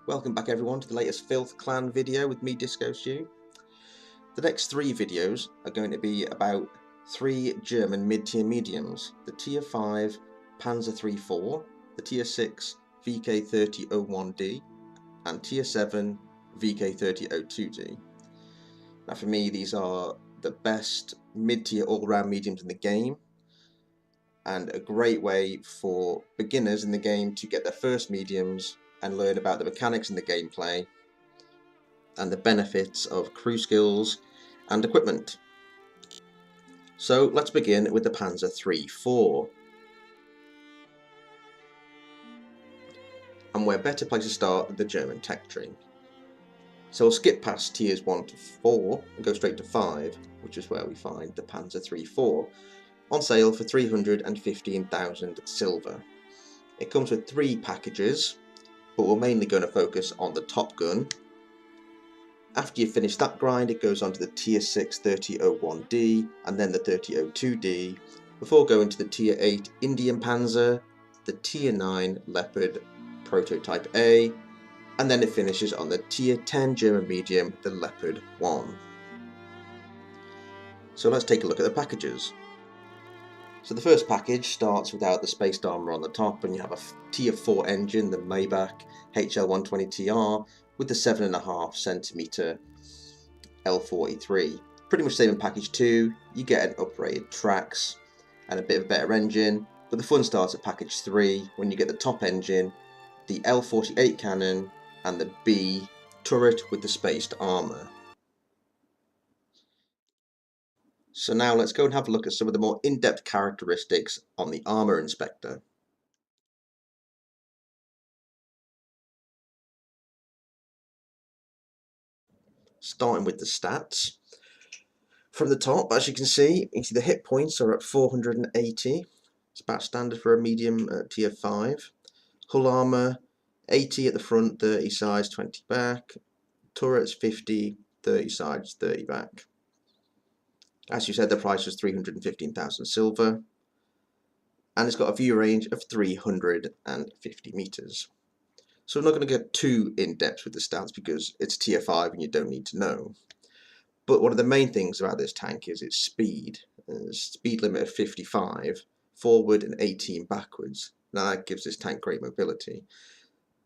Welcome back everyone to the latest Filth Clan video with me, Disco Stew. The next three videos are going to be about three German mid-tier mediums, the Tier 5 Panzer III-4, the Tier 6 VK3001D, and Tier 7 VK3002D. Now for me, these are the best mid-tier all-round mediums in the game, and a great way for beginners in the game to get their first mediums and learn about the mechanics in the gameplay and the benefits of crew skills and equipment. So let's begin with the Panzer III-4. And where better place to start than the German tech tree. So we'll skip past tiers 1 to 4 and go straight to 5, which is where we find the Panzer III-4, on sale for 315,000 silver. It comes with 3 packages, but we're mainly going to focus on the Top Gun. After you finish that grind, it goes on to the Tier 6 3001D and then the 3002D, before going to the Tier 8 Indian Panzer, the Tier 9 Leopard Prototype A, and then it finishes on the Tier 10 German medium, the Leopard 1. So let's take a look at the packages. So the first package starts without the spaced armour on the top, and you have a Tier 4 engine, the Maybach HL120TR, with the 7.5cm L43. Pretty much same in package 2, you get an upgraded tracks and a bit of a better engine, but the fun starts at package 3 when you get the top engine, the L48 cannon, and the B turret with the spaced armour. So now let's go and have a look at some of the more in-depth characteristics on the Armour Inspector. Starting with the stats. From the top, as you can see the hit points are at 480. It's about standard for a medium tier 5. Hull armour, 80 at the front, 30 sides, 20 back. Turrets, 50, 30 sides, 30 back. As you said, the price was 315,000 silver. And it's got a view range of 350 meters. So I'm not going to get too in-depth with the stats because it's tier 5 and you don't need to know. But one of the main things about this tank is its speed. Speed limit of 55 forward and 18 backwards. Now that gives this tank great mobility.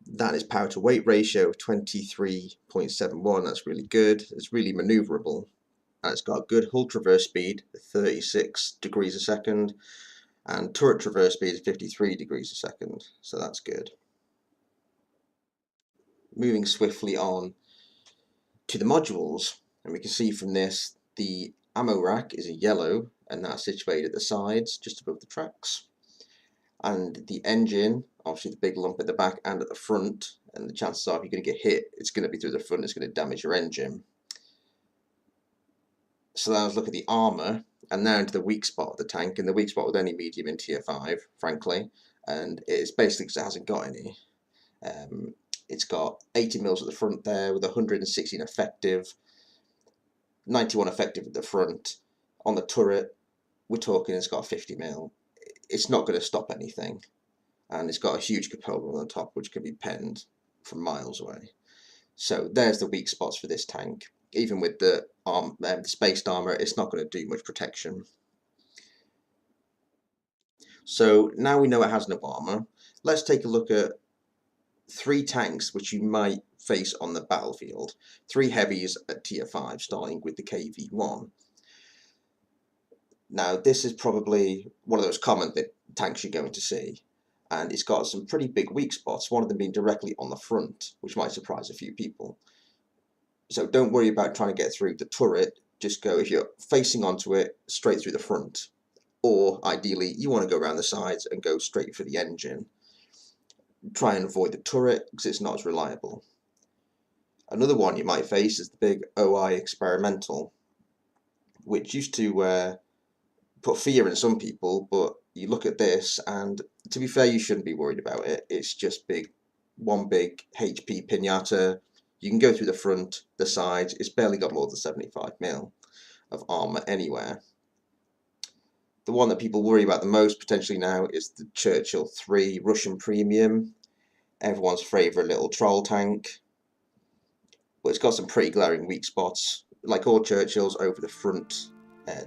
That is power to weight ratio of 23.71. That's really good. It's really maneuverable. And it's got good hull traverse speed, 36 degrees a second, and turret traverse speed is 53 degrees a second. So that's good. Moving swiftly on to the modules, and we can see from this the ammo rack is a yellow, and that's situated at the sides just above the tracks. And the engine, obviously the big lump at the back and at the front, and the chances are if you're going to get hit, it's going to be through the front, it's going to damage your engine. So now let's look at the armour, and now into the weak spot of the tank, and the weak spot with any medium in tier 5, frankly, and it's basically because it hasn't got any. It's got 80 mils at the front there with 116 effective, 91 effective at the front. On the turret, we're talking it's got 50 mil. It's not going to stop anything. And it's got a huge cupola on the top which can be penned from miles away. So there's the weak spots for this tank. Even with the spaced armour, it's not going to do much protection. So now we know it has no armour. Let's take a look at 3 tanks which you might face on the battlefield. 3 heavies at tier 5, starting with the KV-1. Now this is probably one of those common tanks you're going to see, and it's got some pretty big weak spots, one of them being directly on the front, which might surprise a few people. So don't worry about trying to get through the turret, just go, if you're facing onto it, straight through the front. Or ideally you want to go around the sides and go straight for the engine. Try and avoid the turret because it's not as reliable. Another one you might face is the big OI Experimental, which used to put fear in some people, but you look at this and to be fair you shouldn't be worried about it. It's just one big HP pinata. You can go through the front, the sides. It's barely got more than 75 mil of armour anywhere. The one that people worry about the most potentially now is the Churchill 3 Russian Premium. everyone's favourite little troll tank. But it's got some pretty glaring weak spots, like all Churchills, over the front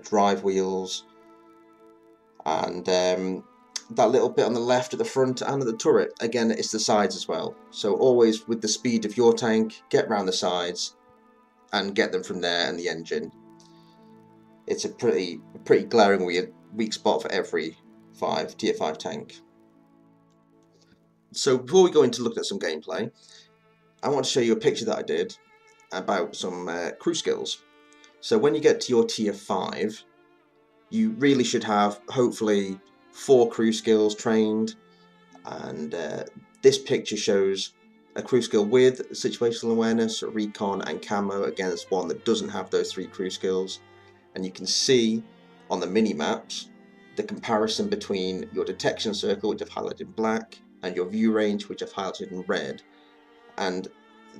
drive wheels, and that little bit on the left at the front and at the turret. Again, it's the sides as well. So always with the speed of your tank, get round the sides and get them from there and the engine. It's a pretty glaring weak spot for every tier 5 tank. So before we go into looking at some gameplay, I want to show you a picture that I did about some crew skills. So when you get to your tier 5, you really should have hopefully 4 crew skills trained, and this picture shows a crew skill with situational awareness, recon and camo against one that doesn't have those 3 crew skills. And you can see on the mini maps the comparison between your detection circle, which I've highlighted in black, and your view range, which I've highlighted in red. And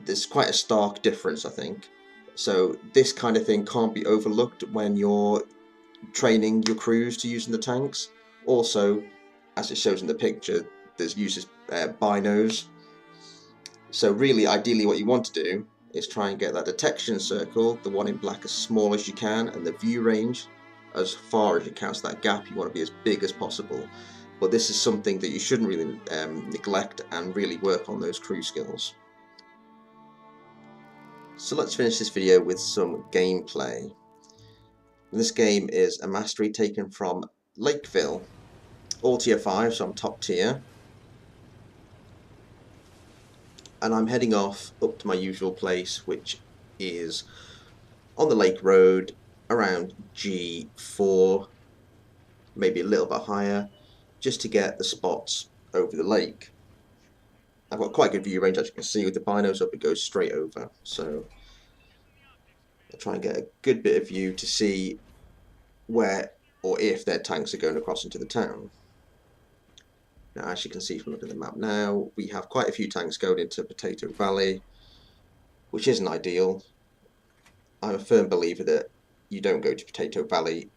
there's quite a stark difference, I think. So this kind of thing can't be overlooked when you're training your crews to using the tanks. Also, as it shows in the picture, there's uses binos. So really, ideally what you want to do is try and get that detection circle, the one in black, as small as you can, and the view range as far as you can. So that gap, you want to be as big as possible. But this is something that you shouldn't really neglect, and really work on those crew skills. So let's finish this video with some gameplay. This game is a mastery taken from Lakeville, all tier 5, so I'm top tier. And I'm heading off up to my usual place, which is on the Lake Road, around G4, maybe a little bit higher, just to get the spots over the lake. I've got quite good view range, as you can see with the binos up, it goes straight over. So I'll try and get a good bit of view to see where or if their tanks are going across into the town. Now, as you can see from looking at the map now, we have quite a few tanks going into Potato Valley, which isn't ideal. I'm a firm believer that you don't go to Potato Valley.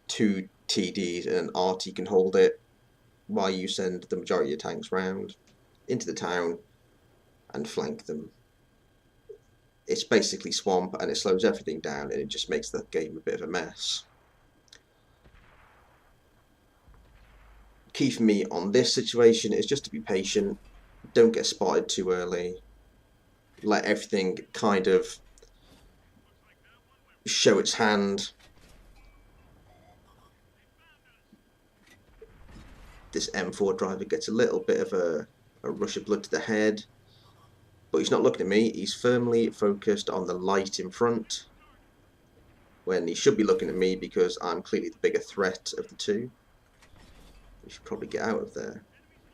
2 TDs and an RT can hold it, while you send the majority of tanks round into the town and flank them. It's basically swamp, and it slows everything down, and it just makes the game a bit of a mess. Key for me on this situation is just to be patient, don't get spotted too early, let everything kind of show its hand. This M4 driver gets a little bit of a rush of blood to the head, but he's not looking at me, he's firmly focused on the light in front, when he should be looking at me because I'm clearly the bigger threat of the two. We should probably get out of there,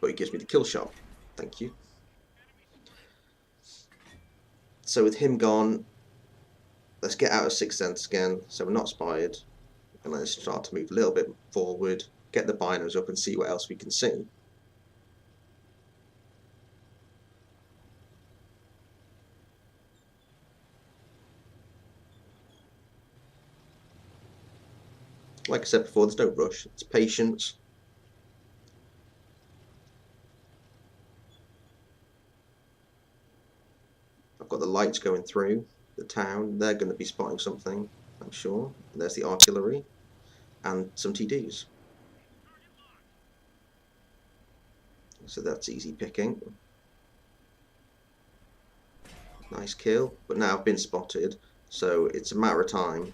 but he gives me the kill shot. Thank you. So with him gone, let's get out of Sixth Sense again, so we're not spotted, and let's start to move a little bit forward, get the binos up and see what else we can see. Like I said before, there's no rush, it's patience. I've got the lights going through the town, they're going to be spotting something, I'm sure. And there's the artillery and some TDs. So that's easy picking. Nice kill, but now I've been spotted, so it's a matter of time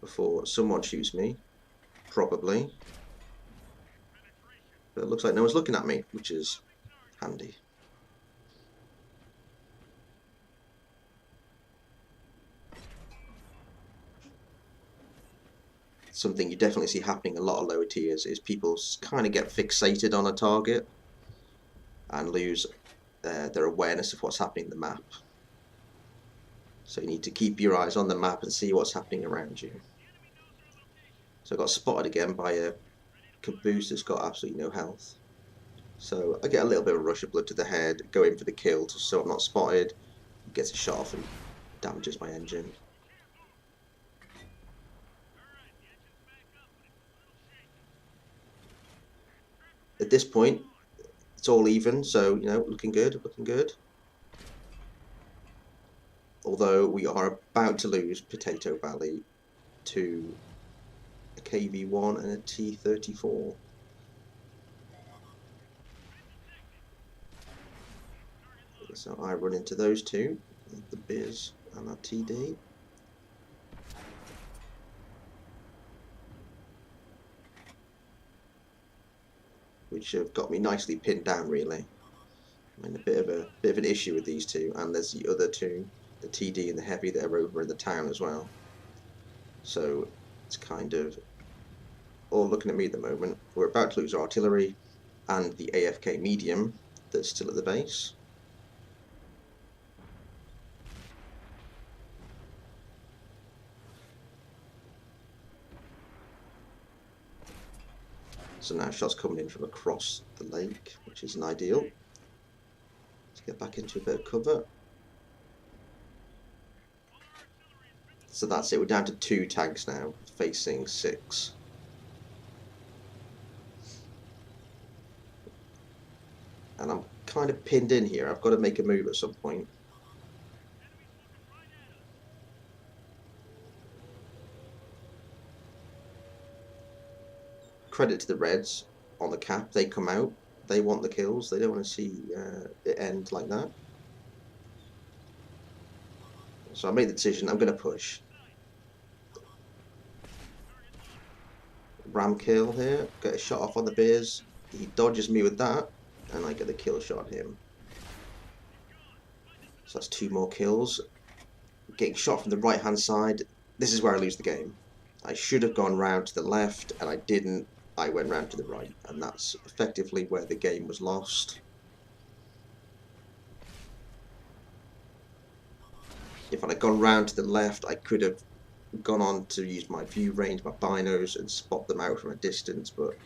before someone shoots me, probably. But it looks like no one's looking at me, which is handy. Something you definitely see happening a lot of lower tiers is people kind of get fixated on a target and lose their awareness of what's happening in the map. So you need to keep your eyes on the map and see what's happening around you. So I got spotted again by a caboose that's got absolutely no health. So I get a little bit of a rush of blood to the head, go in for the kill so I'm not spotted, gets a shot off and damages my engine. At this point, It's all even, so, you know, looking good, looking good. Although we are about to lose Potato Valley to a KV-1 and a T-34. So I run into those two, the Biz and that TD. Which have got me nicely pinned down, really. I'm in a bit of an issue with these two, and there's the other two, the TD and the Heavy, that are over in the town as well. So it's kind of all looking at me at the moment. We're about to lose our artillery and the AFK medium that's still at the base. So now shots coming in from across the lake, which isn't ideal. Let's get back into a bit of cover. So that's it, we're down to 2 tanks now, facing 6. And I'm kind of pinned in here, I've got to make a move at some point. Credit to the Reds on the cap, they come out, they want the kills, they don't want to see it end like that. So I made the decision, I'm going to push. Ram kill here, get a shot off on the Beers, he dodges me with that, and I get the kill shot on him. So that's 2 more kills. Getting shot from the right hand side, this is where I lose the game. I should have gone round to the left, and I didn't. I went round to the right, and that's effectively where the game was lost. If I'd have gone round to the left, I could have gone on to use my view range, my binos, and spot them out from a distance, but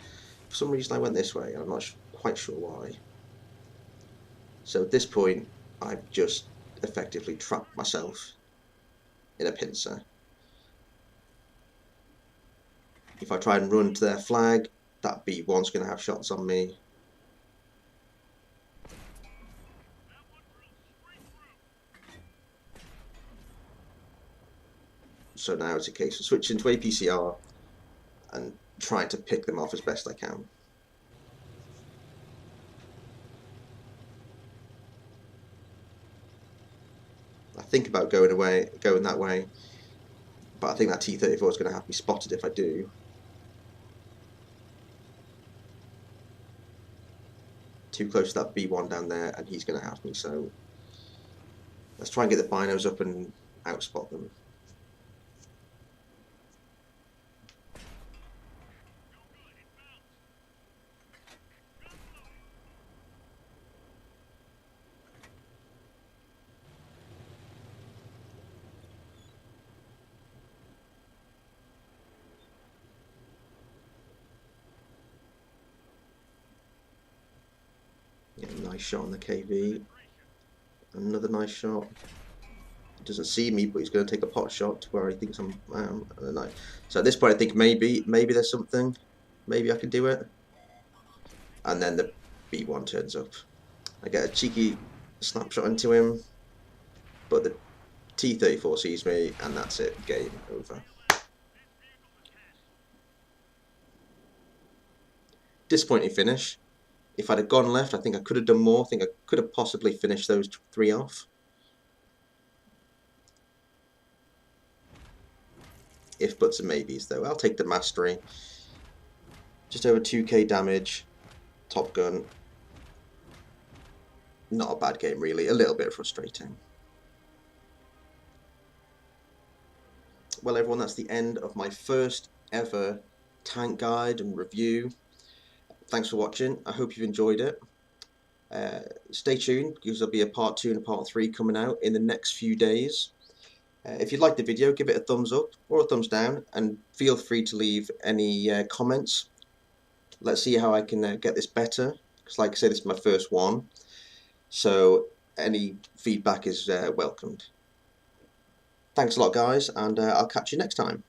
for some reason I went this way, and I'm not quite sure why. So at this point, I've just effectively trapped myself in a pincer. If I try and run to their flag, that B1's going to have shots on me. So now it's a case of switching to APCR and trying to pick them off as best I can. I think about going that way, but I think that T-34 is going to have me spotted if I do. Too close to that B1 down there, and he's going to have me, so let's try and get the binos up and outspot them. Yeah, nice shot on the KV. Another nice shot. He doesn't see me, but he's going to take a pot shot to where he thinks I'm. So at this point, I think maybe there's something. Maybe I can do it. And then the B1 turns up. I get a cheeky snapshot into him, but the T-34 sees me, and that's it. Game over. Disappointing finish. If I'd have gone left, I think I could have done more. I think I could have possibly finished those 3 off. If buts and maybes, though. I'll take the mastery. Just over 2k damage. Top gun. Not a bad game, really. A little bit frustrating. Well, everyone, that's the end of my first ever tank guide and review. Thanks for watching. I hope you've enjoyed it. Stay tuned, because there'll be a part 2 and a part 3 coming out in the next few days. If you liked the video, give it a thumbs up or a thumbs down, and feel free to leave any comments. Let's see how I can get this better, because like I said, this is my first one, so any feedback is welcomed. Thanks a lot, guys, and I'll catch you next time.